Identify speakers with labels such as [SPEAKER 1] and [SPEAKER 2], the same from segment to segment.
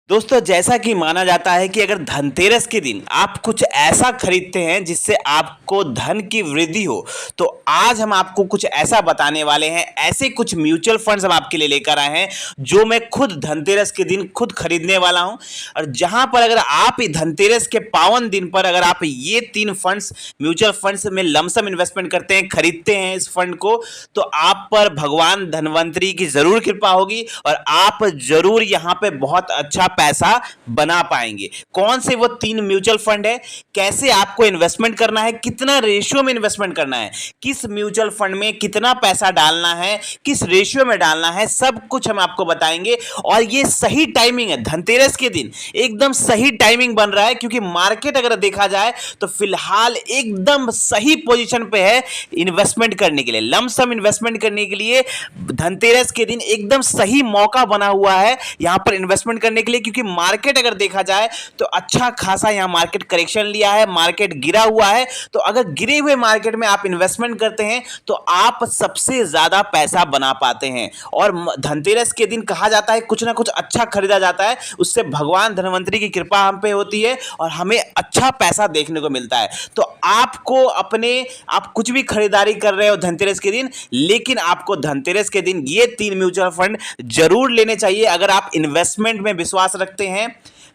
[SPEAKER 1] दोस्तों, जैसा कि माना जाता है कि अगर धनतेरस के दिन आप कुछ ऐसा खरीदते हैं जिससे आपको धन की वृद्धि हो, तो आज हम आपको कुछ ऐसा बताने वाले हैं। ऐसे कुछ म्यूचुअल फंड्स हम आपके लिए लेकर आए हैं जो मैं खुद धनतेरस के दिन खुद खरीदने वाला हूं। और जहां पर अगर आप धनतेरस के पावन दिन पर अगर आप ये 3 फंड्स म्यूचुअल फंड्स में लमसम इन्वेस्टमेंट करते हैं, खरीदते हैं इस फंड को, तो आप पर भगवान धनवंतरी की जरूर कृपा होगी और आप जरूर यहां पे बहुत अच्छा पैसा बना पाएंगे। कौन से वो 3 म्यूचुअल फंड है, कैसे आपको इन्वेस्टमेंट करना है, कितना रेशियो में इन्वेस्टमेंट करना है, किस म्यूचुअल फंड में कितना पैसा डालना है, किस रेशियो में डालना है, सब कुछ हम आपको बताएंगे। और ये सही टाइमिंग है, धनतेरस के दिन एकदम सही टाइमिंग बन रहा है, क्योंकि मार्केट अगर देखा जाए तो फिलहाल एकदम सही पोजीशन पे है इन्वेस्टमेंट करने के लिए, लमसम इन्वेस्टमेंट करने के लिए। धनतेरस के दिन एकदम सही मौका बना हुआ है यहां पर इन्वेस्टमेंट करने के लिए, क्योंकि मार्केट अगर देखा जाए तो अच्छा खासा यहां मार्केट करेक्शन लिया है, मार्केट गिरा हुआ है। तो अगर गिरे हुए मार्केट में आप इन्वेस्टमेंट करते हैं तो आप सबसे ज्यादा पैसा बना पाते हैं। और धनतेरस के दिन कहा जाता है कुछ ना कुछ अच्छा खरीदा जाता है, उससे भगवान धनवंतरी की कृपा हम पे होती है और हमें अच्छा पैसा देखने को मिलता है। तो आपको आप कुछ भी खरीदारी कर रहे हो धनतेरस के दिन, लेकिन आपको धनतेरस के दिन ये 3 म्यूचुअल फंड जरूर लेने चाहिए। अगर आप इन्वेस्टमेंट में विश्वास रखते हैं,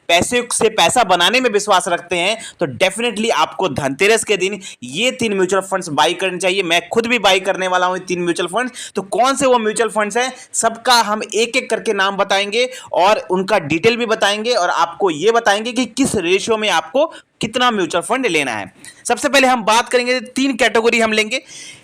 [SPEAKER 1] पैसे से पैसा बनाने में विश्वास रखते हैं, तो डेफिनेटली आपको धनतेरस के दिन ये 3 म्यूचुअल फंड्स बाई करने चाहिए। मैं खुद भी बाई करने वाला हूं ये 3 म्यूचुअल फंड्स। तो कौन से वो म्यूचुअल फंड्स हैं, सबका हम एक एक करके नाम बताएंगे और उनका डिटेल भी बताएंगे और आपको ये बताएंगे कि किस रेशियो में आपको कितना म्यूचुअल फंड लेना है। सबसे पहले हम बात करेंगे, 3 कैटेगरी हम लेंगे।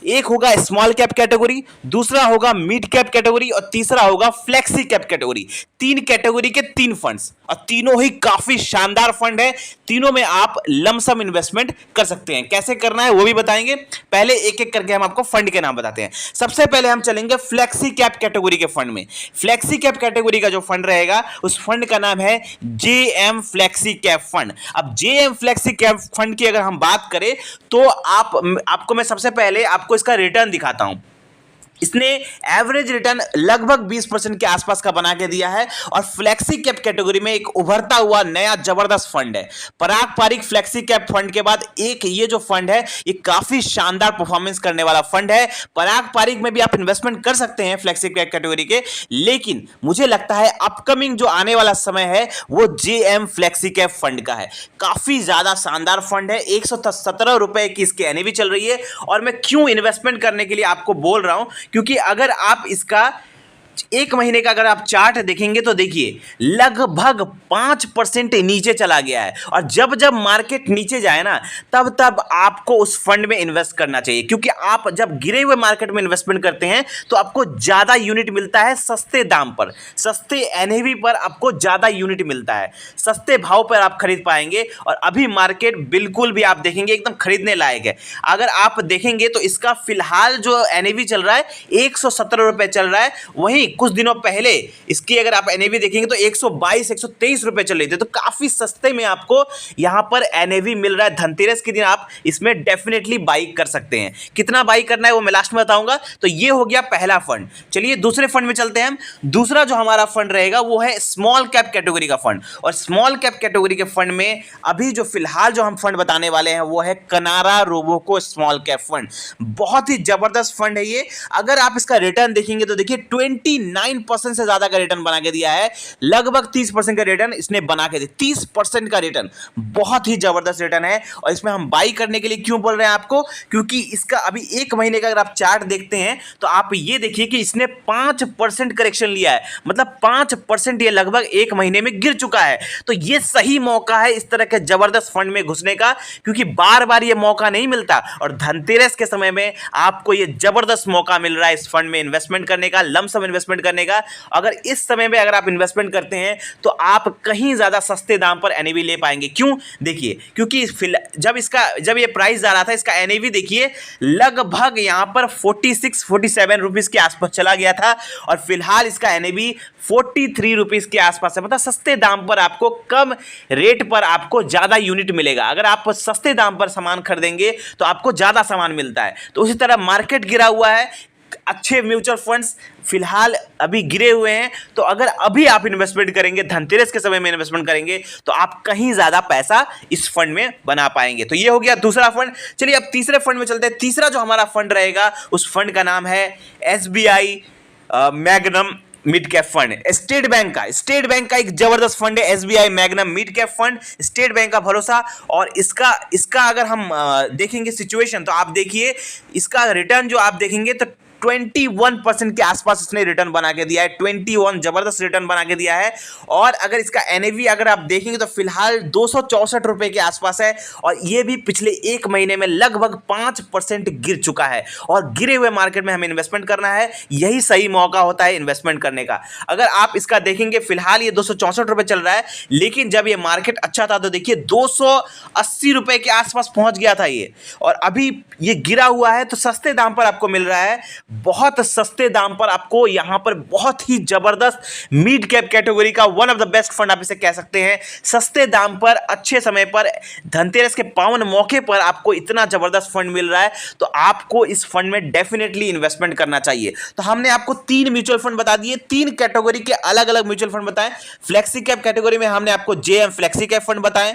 [SPEAKER 1] एक होगा स्मॉल कैप कैटेगरी, दूसरा होगा मिड कैप कैटेगरी और तीसरा होगा फ्लेक्सी कैप कैटेगरी। 3 कैटेगरी के 3 फंड्स और तीनों ही काफी शानदार फंड है। तीनों में आप लमसम इन्वेस्टमेंट कर सकते हैं। कैसे करना है वो भी बताएंगे। पहले एक एक करके हम आपको फंड के नाम बताते हैं। सबसे पहले हम चलेंगे फ्लेक्सी कैप कैटेगरी के फंड में। फ्लेक्सी कैप कैटेगरी का जो फंड रहेगा उस फंड का नाम है जेएम फ्लेक्सी कैप फंड। अब जेएम फ्लेक्सी कैप फंड की अगर हम बात करें तो आपको मैं सबसे पहले आपको इसका रिटर्न दिखाता हूं। इसने एवरेज रिटर्न लगभग 20% के आसपास का बना के दिया है और फ्लेक्सी कैप कैटेगरी में एक उभरता हुआ नया जबरदस्त फंड है। पराग पारिक फ्लेक्सी कैप फंड के बाद एक ये जो फंड है ये काफी शानदार परफॉर्मेंस करने वाला फंड है। पराग पारिक में भी आप इन्वेस्टमेंट कर सकते हैं फ्लेक्सी कैप कैटेगरी के, लेकिन मुझे लगता है अपकमिंग जो आने वाला समय है वो जेएम फ्लेक्सी कैप फंड का है। काफी ज्यादा शानदार फंड है, 117 रुपए की इसकी एनएवी चल रही है। और मैं क्यों इन्वेस्टमेंट करने के लिए आपको बोल रहा हूं, क्योंकि अगर आप इसका 1 महीने का अगर आप चार्ट देखेंगे तो देखिए लगभग 5% नीचे चला गया है। और जब जब मार्केट नीचे जाए ना तब तब आपको उस फंड में इन्वेस्ट करना चाहिए, क्योंकि आप जब गिरे हुए मार्केट में इन्वेस्टमेंट करते हैं तो आपको ज़्यादा यूनिट मिलता है सस्ते दाम पर, सस्ते एनएवी पर आपको ज़्यादा यूनिट मिलता है, सस्ते भाव पर आप खरीद पाएंगे। और अभी मार्केट बिल्कुल भी आप देखेंगे एकदम खरीदने लायक है। अगर आप देखेंगे तो इसका फिलहाल जो एनएवी चल रहा है 117 रुपये चल रहा है। वहीं कुछ दिनों पहले इसकी अगर आप एनएवी देखेंगे तो 122 123 रुपए चल रही थी। तो काफी सस्ते में आपको यहां पर एनएवी मिल रहा है। धनतेरस के दिन आप इसमें डेफिनेटली बाई कर सकते हैं। कितना बाई करना है वो मैं लास्ट में बताऊंगा। तो ये हो गया पहला फंड। चलिए दूसरे फंड में चलते हैं। दूसरा जो हमारा फंड रहेगा वो है स्मॉल कैप कैटेगरी का फंड। और स्मॉल कैप कैटेगरी के फंड में अभी जो फिलहाल जो हम फंड बताने वाले हैं वो है कनारा रोबोको स्मॉल कैप फंड। बहुत ही जबरदस्त फंड है ये। अगर आप इसका रिटर्न देखेंगे तो देखिए 29% से ज्यादा का रिटर्न बना के दिया है। लगभग 30% का रिटर्न इसने बना के दिया। 30% का रिटर्न बहुत ही जबरदस्त रिटर्न है। और इसमें हम बाई करने के लिए क्यों बोल रहे हैं आपको, क्योंकि इसका अभी 1 महीने का अगर आप चार्ट देखते हैं तो आप ये देखिए कि इसने 5% करेक्शन लिया है। मतलब 5% ये लगभग 1 महीने में गिर चुका है। तो ये सही मौका है इस तरह के जबरदस्त फंड में घुसने का, क्योंकि बार बार ये मौका नहीं मिलता। और धनतेरस के समय में आपको ये जबरदस्त मौका मिल रहा है इस फंड में इन्वेस्टमेंट करने का, लमसम इन्वेस्टमेंट करने का। अगर इस समय में अगर आप इन्वेस्टमेंट करते हैं तो आप कहीं ज्यादा सस्ते दाम पर एनएवी ले पाएंगे। क्यों, देखिए क्योंकि जब ये प्राइस जा रहा था इसका एनएवी देखिए लगभग यहां पर 46-47 रुपीस के आसपास चला गया था। और फिलहाल इसका एनएवी 43 रुपीस के आसपास है। मतलब सस्ते दाम पर आपको, कम रेट पर आपको ज्यादा यूनिट मिलेगा। अगर आप सस्ते दाम पर सामान खरीदेंगे तो आपको ज्यादा सामान मिलता है। तो उसी तरह मार्केट गिरा हुआ है, अच्छे म्यूचुअल फंड्स फिलहाल अभी गिरे हुए हैं, तो अगर अभी आप इन्वेस्टमेंट करेंगे, धनतेरस के समय में इन्वेस्टमेंट करेंगे, तो आप कहीं ज़्यादा पैसा इस फंड में बना पाएंगे। तो ये हो गया दूसरा फंड। चलिए अब तीसरे फंड में चलते हैं। तीसरा जो हमारा फंड रहेगा उस फंड का नाम है SBI magnum mid cap fund. State bank का एक जबरदस्त फंड है SBI magnum mid cap fund, state bank का भरोसा। और इसका अगर हम देखेंगे सिचुएशन, तो आप देखिए इसका रिटर्न जो आप देखेंगे तो 21% के आसपास इसने रिटर्न बना के दिया है। 21 जबरदस्त रिटर्न बना के दिया है। और अगर इसका NAV अगर आप देखेंगे तो फिलहाल 264 रुपए के आसपास है, और ये भी पिछले एक महीने में लगभग 5% गिर चुका है। और गिरे हुए मार्केट में हमें इन्वेस्टमेंट करना है, यही सही मौका होता है इन्वेस्टमेंट करने का। अगर आप इसका देखेंगे फिलहाल ये 264 रुपए चल रहा है, लेकिन जब ये मार्केट अच्छा था तो देखिए 280 रुपए के आसपास पहुंच गया था ये, और अभी ये गिरा हुआ है। तो सस्ते दाम पर आपको मिल रहा है, बहुत सस्ते दाम पर आपको यहां पर बहुत ही जबरदस्त मिड कैप कैटेगरी का one of the best fund आप इसे कह सकते हैं। सस्ते दाम पर अच्छे समय पर धनतेरस के पावन मौके पर आपको इतना जबरदस्त फंड मिल रहा है, तो आपको इस फंड में डेफिनेटली इन्वेस्टमेंट करना चाहिए। तो हमने आपको 3 म्यूचुअल फंड बता दिए, 3 कैटेगरी के अलग अलग म्यूचुअल फंड बताएं। फ्लेक्सी कैप कैटेगरी में हमने आपको JM फ्लेक्सी कैप फंड बताएं।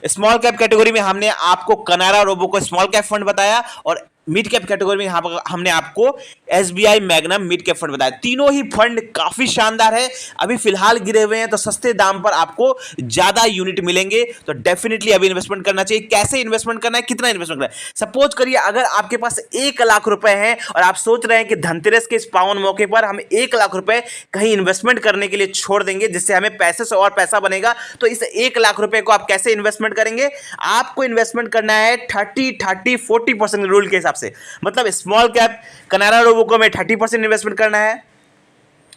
[SPEAKER 1] स्मॉल कैप कैटेगरी में हमने आपको कनारा रोबो को स्मॉल कैप फंड बताया, और मिड कैप कैटेगरी में हमने आपको SBI magnum mid cap fund बताया। तीनों ही फंड काफी शानदार है, अभी फिलहाल गिरे हुए हैं, तो सस्ते दाम पर आपको ज्यादा यूनिट मिलेंगे। तो डेफिनेटली अभी इन्वेस्टमेंट करना चाहिए। कैसे इन्वेस्टमेंट करना है, कितना इन्वेस्टमेंट करना है? सपोज करिए अगर आपके पास 1 लाख रुपए हैं और आप सोच रहे हैं कि धनतेरस के इस पावन मौके पर हम 1 लाख रुपए कहीं इन्वेस्टमेंट करने के लिए छोड़ देंगे, जिससे हमें पैसे से और पैसा बनेगा, तो इस 1 लाख रुपए को आप कैसे इन्वेस्टमेंट करेंगे? आपको इन्वेस्टमेंट करना है 30-40% रूल के हिसाब से। मतलब स्मॉल कैप कनारा रोबो में 30% इन्वेस्टमेंट करना है,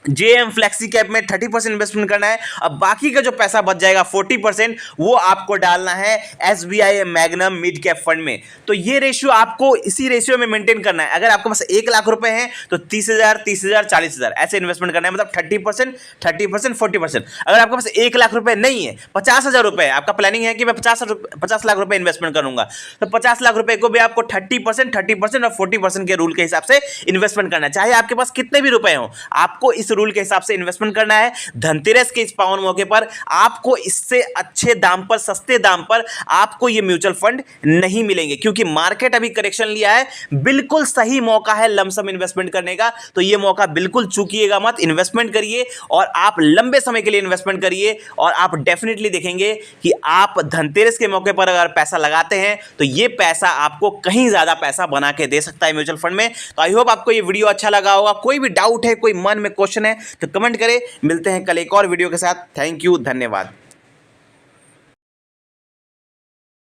[SPEAKER 1] JM फ्लेक्सी कैप में 30% इन्वेस्टमेंट करना है। अब बाकी का जो पैसा बच जाएगा 40% वो आपको डालना है SBI magnum mid cap fund में। तो ये रेशियो आपको इसी रेशियो में मेंटेन करना है। अगर आपके पास 1 लाख रुपए हैं तो 30,000 30,000 40,000 ऐसे इन्वेस्टमेंट करना है, मतलब 30% 40%। अगर आपके पास 1 लाख रुपए नहीं है, 50,000 रुपए आपका प्लानिंग है कि मैं 50 लाख रुपए इन्वेस्टमेंट करूंगा, तो 50 लाख रुपए को भी आपको 30% और 40% के रूल के हिसाब से इन्वेस्टमेंट करना है। चाहे आपके पास कितने भी रुपए हो, आपको इस रूल के हिसाब से इन्वेस्टमेंट करना है। धनतेरस के इस पावन मौके पर आपको इससे अच्छे दाम पर, सस्ते दाम पर आपको ये म्यूचुअल फंड नहीं मिलेंगे, क्योंकि मार्केट अभी करेक्शन लिया है। बिल्कुल सही मौका है लमसम इन्वेस्टमेंट करने का, तो ये मौका बिल्कुल चूकिएगा मत। इन्वेस्टमेंट करिए और आप लंबे समय के लिए इन्वेस्टमेंट करिए, और आप डेफिनेटली देखेंगे कि आप धनतेरस के मौके पर अगर पैसा लगाते हैं तो ये पैसा आपको कहीं ज्यादा पैसा बना के दे सकता है म्यूचुअल फंड में। तो आई होप आपको ये वीडियो अच्छा लगा होगा। कोई भी डाउट है, कोई मन में क्वेश्चन है तो कमेंट करें। मिलते हैं कल एक और वीडियो के साथ। थैंक यू, धन्यवाद।